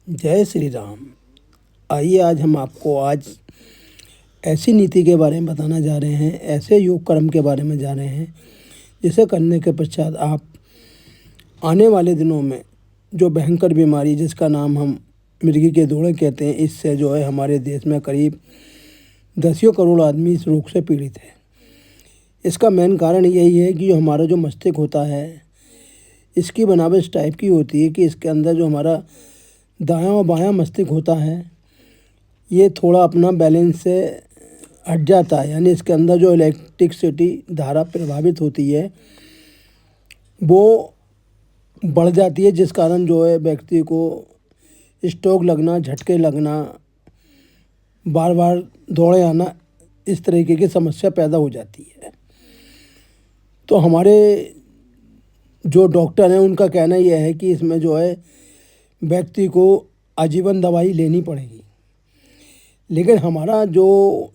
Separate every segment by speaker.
Speaker 1: जय श्री राम। आइए आज हम आपको ऐसी नीति के बारे में बताना जा रहे हैं, ऐसे योग कर्म के बारे में जा रहे हैं जिसे करने के पश्चात आप आने वाले दिनों में जो भयंकर बीमारी जिसका नाम हम मिर्गी के दौड़े कहते हैं, इससे जो है हमारे देश में करीब 10 करोड़ आदमी इस रोग से पीड़ित है। इसका मेन कारण यही है कि जो हमारा जो मस्तिष्क होता है इसकी बनावट इस टाइप की होती है कि इसके अंदर जो हमारा दायां और बायां मस्तिष्क होता है ये थोड़ा अपना बैलेंस से हट जाता है, यानी इसके अंदर जो इलेक्ट्रिसिटी धारा प्रभावित होती है वो बढ़ जाती है, जिस कारण जो है व्यक्ति को स्ट्रोक लगना, झटके लगना, बार बार दौड़े आना, इस तरीके की समस्या पैदा हो जाती है। तो हमारे जो डॉक्टर हैं उनका कहना यह है कि इसमें जो है व्यक्ति को आजीवन दवाई लेनी पड़ेगी। लेकिन हमारा जो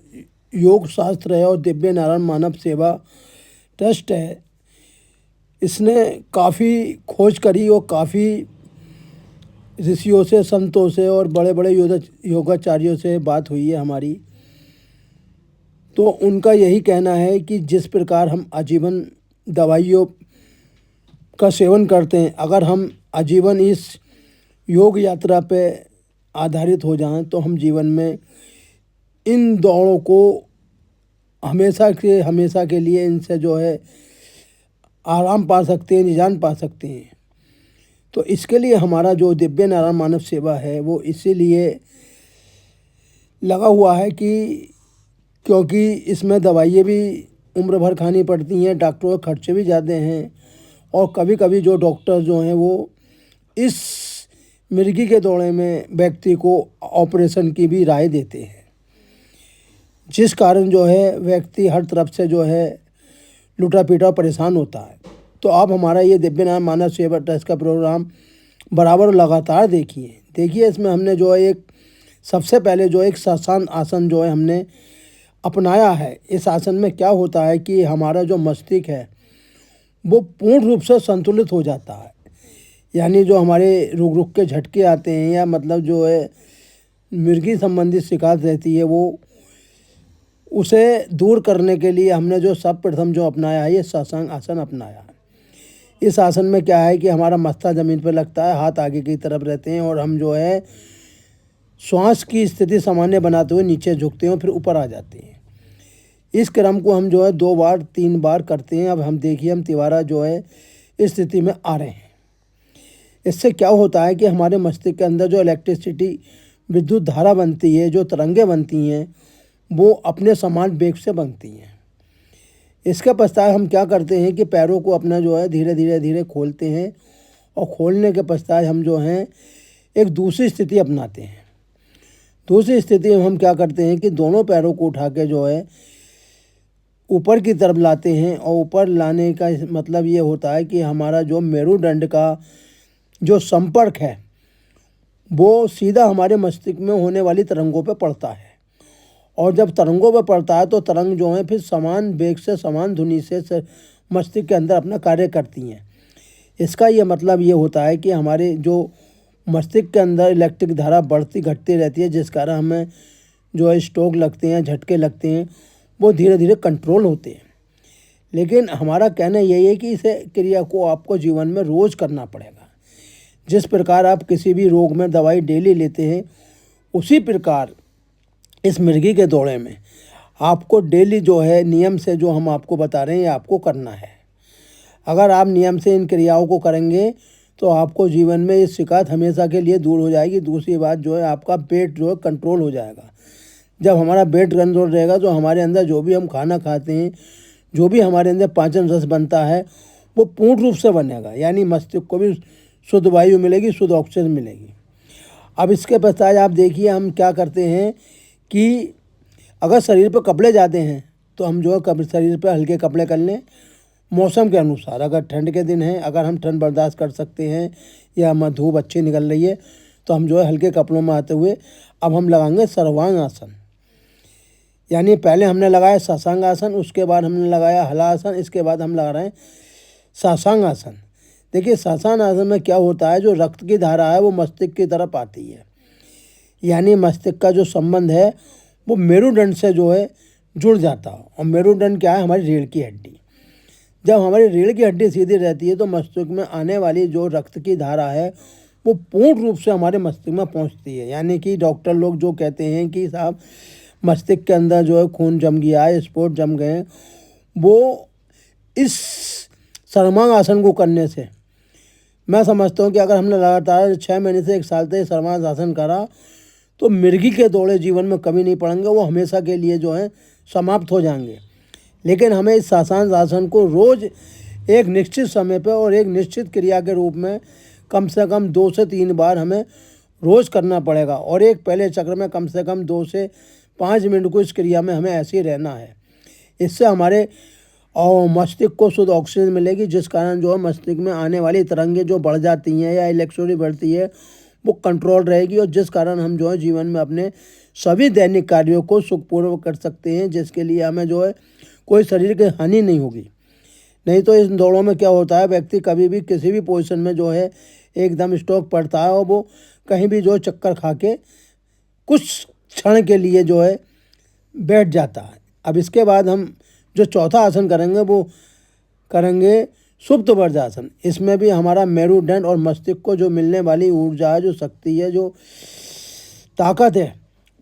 Speaker 1: योग शास्त्र है और दिव्य नारायण मानव सेवा ट्रस्ट है, इसने काफ़ी खोज करी और काफ़ी ऋषियों से, संतों से और बड़े बड़े योगाचार्यों से बात हुई है हमारी। तो उनका यही कहना है कि जिस प्रकार हम आजीवन दवाइयों का सेवन करते हैं, अगर हम आजीवन इस योग यात्रा पे आधारित हो जाएं तो हम जीवन में इन दौड़ों को हमेशा के लिए इनसे जो है आराम पा सकते हैं, निजान पा सकते हैं। तो इसके लिए हमारा जो दिव्य नारायण मानव सेवा है वो इसीलिए लगा हुआ है कि क्योंकि इसमें दवाइयाँ भी उम्र भर खानी पड़ती हैं, डॉक्टरों के खर्चे भी ज़्यादा हैं, और कभी कभी जो डॉक्टर जो हैं वो इस मिर्गी के दौरे में व्यक्ति को ऑपरेशन की भी राय देते हैं, जिस कारण जो है व्यक्ति हर तरफ से जो है लुटा पीटा परेशान होता है। तो आप हमारा ये दिव्य नारायण मानव सेवा ट्रस्ट का प्रोग्राम बराबर लगातार देखिए इसमें हमने जो है एक सबसे पहले जो एक शशांक आसन जो है हमने अपनाया है। इस आसन में क्या होता है कि हमारा जो मस्तिष्क है वो पूर्ण रूप से संतुलित हो जाता है, यानी जो हमारे रुक के झटके आते हैं या मतलब जो है मिर्गी संबंधित शिकायत रहती है वो उसे दूर करने के लिए हमने जो सर्वप्रथम जो अपनाया है ये शशांक आसन अपनाया है। इस आसन में क्या है कि हमारा मस्था ज़मीन पर लगता है, हाथ आगे की तरफ रहते हैं और हम जो है श्वास की स्थिति सामान्य बनाते हुए नीचे झुकते हैं और फिर ऊपर आ जाते हैं। इस क्रम को हम जो है 2 बार 3 बार करते हैं। अब हम देखिए हम तिवारा जो है इस स्थिति में आ रहे हैं। इससे क्या होता है कि हमारे मस्तिष्क के अंदर जो इलेक्ट्रिसिटी विद्युत धारा बनती है, जो तरंगें बनती हैं, वो अपने समान वेग से बनती हैं। इसके पश्चात हम क्या करते हैं कि पैरों को अपना जो है धीरे खोलते हैं और खोलने के पश्चात हम जो हैं एक दूसरी स्थिति अपनाते हैं। दूसरी स्थिति में हम क्या करते हैं कि दोनों पैरों को उठा के जो है ऊपर की तरफ लाते हैं, और ऊपर लाने का मतलब ये होता है कि हमारा जो मेरुदंड का जो संपर्क है वो सीधा हमारे मस्तिष्क में होने वाली तरंगों पे पड़ता है, और जब तरंगों पे पड़ता है तो तरंग जो है फिर समान वेग से, समान ध्वनि से मस्तिष्क के अंदर अपना कार्य करती हैं। इसका ये मतलब ये होता है कि हमारे जो मस्तिष्क के अंदर इलेक्ट्रिक धारा बढ़ती घटती रहती है, जिस कारण हमें जो है स्ट्रोक लगते हैं, झटके लगते हैं, वो धीरे धीरे कंट्रोल होते हैं। लेकिन हमारा कहना यही है कि इसे क्रिया को आपको जीवन में रोज़ करना पड़ेगा। जिस प्रकार आप किसी भी रोग में दवाई डेली लेते हैं, उसी प्रकार इस मिर्गी के दौरे में आपको डेली जो है नियम से जो हम आपको बता रहे हैं आपको करना है। अगर आप नियम से इन क्रियाओं को करेंगे तो आपको जीवन में इस शिकायत हमेशा के लिए दूर हो जाएगी। दूसरी बात जो है आपका पेट जो है कंट्रोल हो जाएगा। जब हमारा पेट कंट्रोल रहेगा तो हमारे अंदर जो भी हम खाना खाते हैं, जो भी हमारे अंदर पाचन रस बनता है वो पूर्ण रूप से बनेगा, यानी मस्तिष्क को भी शुद्ध वायु मिलेगी, शुद्ध ऑक्सीजन मिलेगी। अब इसके पश्चात आप देखिए हम क्या करते हैं कि अगर शरीर पर कपड़े जाते हैं तो हम जो है शरीर पर हल्के कपड़े कर लें मौसम के अनुसार। अगर ठंड के दिन हैं, अगर हम ठंड बर्दाश्त कर सकते हैं या हम धूप अच्छी निकल रही है तो हम जो है हल्के कपड़ों में आते हुए अब हम लगाएंगे सर्वांग आसन। यानी पहले हमने लगाया शशांक आसन, उसके बाद हमने लगाया हलासन, इसके बाद हम लगा रहे हैं शशांक आसन। देखिए शासन आसन में क्या होता है, जो रक्त की धारा है वो मस्तिष्क की तरफ आती है, यानी मस्तिष्क का जो संबंध है वो मेरुदंड से जो है जुड़ जाता है। और मेरुदंड क्या है, हमारी रीढ़ की हड्डी। जब हमारी रीढ़ की हड्डी सीधी रहती है तो मस्तिष्क में आने वाली जो रक्त की धारा है वो पूर्ण रूप से हमारे मस्तिष्क में पहुंचती है। यानी कि डॉक्टर लोग जो कहते हैं कि साहब मस्तिष्क के अंदर जो है खून जम गया है, स्पोर्ट जम गए हैं, वो इस सर्वांग आसन को करने से मैं समझता हूँ कि अगर हमने लगातार 6 महीने से 1 साल तक सर्वांग आसन करा तो मिर्गी के दौड़े जीवन में कभी नहीं पड़ेंगे, वो हमेशा के लिए जो है समाप्त हो जाएंगे। लेकिन हमें इस शासन आसन को रोज़ एक निश्चित समय पर और एक निश्चित क्रिया के रूप में कम से कम 2 से 3 बार हमें रोज़ करना पड़ेगा। और एक पहले चक्र में कम से कम 2 से 5 मिनट को इस क्रिया में हमें ऐसे ही रहना है। इससे हमारे और मस्तिष्क को शुद्ध ऑक्सीजन मिलेगी, जिस कारण जो है मस्तिष्क में आने वाली तरंगें जो बढ़ जाती हैं या इलेक्ट्रिसिटी बढ़ती है वो कंट्रोल रहेगी, और जिस कारण हम जो है जीवन में अपने सभी दैनिक कार्यों को सुखपूर्वक कर सकते हैं, जिसके लिए हमें जो है कोई शरीर की हानि नहीं होगी। नहीं तो इस दौड़ों में क्या होता है, व्यक्ति कभी भी किसी भी पोजीशन में जो है एकदम स्टॉक पड़ता है और वो कहीं भी जो चक्कर खा के कुछ क्षण के लिए जो है बैठ जाता है। अब इसके बाद हम जो चौथा आसन करेंगे वो करेंगे सुप्त वज्रासन। इसमें भी हमारा मेरुदंड और मस्तिष्क को जो मिलने वाली ऊर्जा है, जो शक्ति है, जो ताकत है,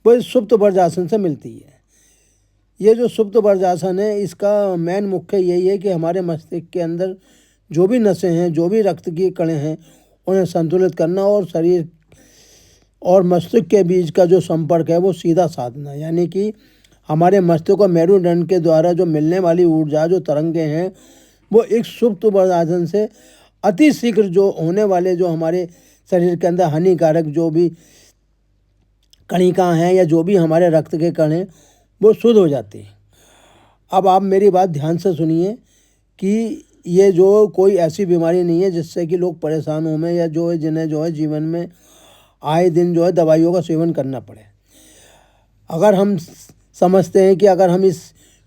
Speaker 1: वो इस सुप्त वज्रासन से मिलती है। ये जो सुप्त वज्रासन है इसका मेन मुख्य यही है कि हमारे मस्तिष्क के अंदर जो भी नसें हैं, जो भी रक्त की कणें हैं, उन्हें संतुलित करना और शरीर और मस्तिष्क के बीच का जो संपर्क है वो सीधा साधना। यानी कि हमारे मस्तिष्क और मेरुदंड के द्वारा जो मिलने वाली ऊर्जा, जो तरंगे हैं, वो एक सुप्त वज्रासन से अति शीघ्र जो होने वाले जो हमारे शरीर के अंदर हानिकारक जो भी कणिकाएँ हैं या जो भी हमारे रक्त के कण हैं वो शुद्ध हो जाते हैं। अब आप मेरी बात ध्यान से सुनिए कि ये जो कोई ऐसी बीमारी नहीं है जिससे कि लोग परेशान हो में या जो है जिन्हें जो है जीवन में आए दिन जो है दवाइयों का सेवन करना पड़े। अगर हम समझते हैं कि अगर हम इस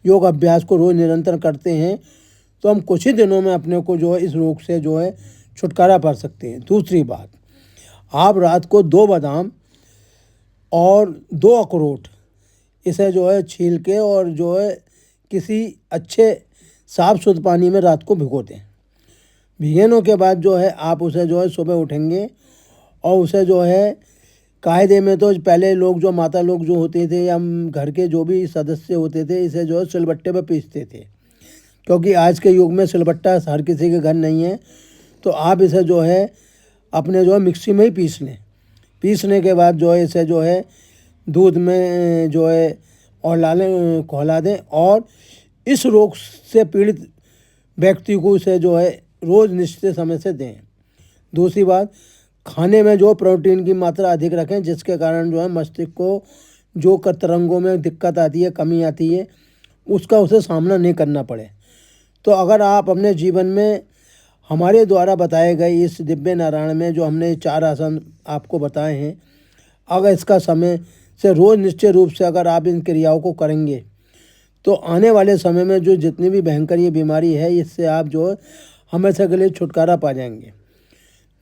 Speaker 1: योग अभ्यास को रोज़ निरंतर करते हैं तो हम कुछ ही दिनों में अपने को जो है इस रोग से जो है छुटकारा पा सकते हैं। दूसरी बात, आप रात को 2 बादाम और 2 अखरोट इसे जो है छील के और जो है किसी अच्छे साफ शुद्ध पानी में रात को भिगो दें। भिगोने के बाद जो है आप उसे जो है सुबह उठेंगे और उसे जो है कायदे में तो पहले लोग जो माता लोग जो होते थे या घर के जो भी सदस्य होते थे इसे जो है सिलबट्टे पे पीसते थे, क्योंकि आज के युग में सिलबट्टा हर किसी के घर नहीं है। तो आप इसे जो है अपने जो है मिक्सी में ही पीस लें। पीसने के बाद जो है इसे जो है दूध में जो है और खौला दें और इस रोग से पीड़ित व्यक्ति को इसे जो है रोज़ निश्चित समय से दें। दूसरी बात, खाने में जो प्रोटीन की मात्रा अधिक रखें, जिसके कारण जो है मस्तिष्क को जो तरंगों में दिक्कत आती है, कमी आती है, उसका उसे सामना नहीं करना पड़े। तो अगर आप अपने जीवन में हमारे द्वारा बताए गए इस दिव्य नारायण में जो हमने 4 आसन आपको बताए हैं, अगर इसका समय से रोज़ निश्चित रूप से अगर आप इन क्रियाओं को करेंगे तो आने वाले समय में जो जितनी भी भयंकर ये बीमारी है इससे आप जो है हमेशा के लिए छुटकारा पा जाएंगे।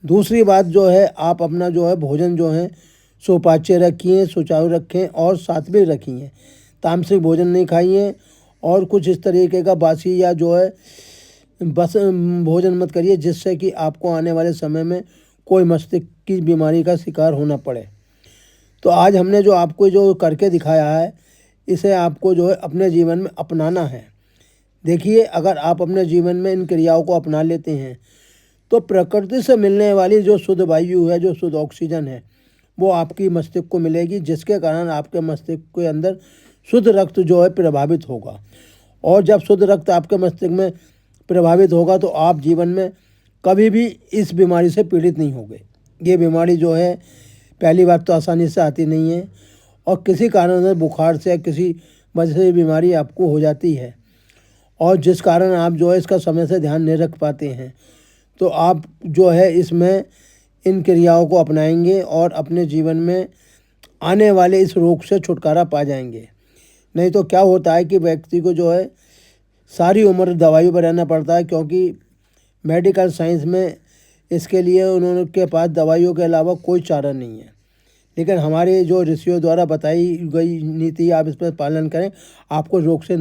Speaker 1: दूसरी बात जो है, आप अपना जो है भोजन जो है सुपाच्य रखिए, सुचारू रखें और सात्विक रखिए। तामसिक भोजन नहीं खाइए और कुछ इस तरीके का बासी या जो है बस भोजन मत करिए जिससे कि आपको आने वाले समय में कोई मस्तिष्क की बीमारी का शिकार होना पड़े। तो आज हमने जो आपको जो करके दिखाया है इसे आपको जो है अपने जीवन में अपनाना है। देखिए, अगर आप अपने जीवन में इन क्रियाओं को अपना लेते हैं तो प्रकृति से मिलने वाली जो शुद्ध वायु है, जो शुद्ध ऑक्सीजन है, वो आपकी मस्तिष्क को मिलेगी, जिसके कारण आपके मस्तिष्क के अंदर शुद्ध रक्त जो है प्रभावित होगा। और जब शुद्ध रक्त आपके मस्तिष्क में प्रभावित होगा तो आप जीवन में कभी भी इस बीमारी से पीड़ित नहीं होंगे। ये बीमारी जो है पहली बात तो आसानी से आती नहीं है और किसी कारण से बुखार से या किसी वजह से बीमारी आपको हो जाती है और जिस कारण आप जो है इसका समय से ध्यान नहीं रख पाते हैं। तो आप जो है इसमें इन क्रियाओं को अपनाएंगे और अपने जीवन में आने वाले इस रोग से छुटकारा पा जाएंगे। नहीं तो क्या होता है कि व्यक्ति को जो है सारी उम्र दवाइयों पर रहना पड़ता है, क्योंकि मेडिकल साइंस में इसके लिए उन्होंने के पास दवाइयों के अलावा कोई चारा नहीं है। लेकिन हमारे जो ऋषियों द्वारा बताई गई नीति आप इस पर पालन करें, आपको रोग से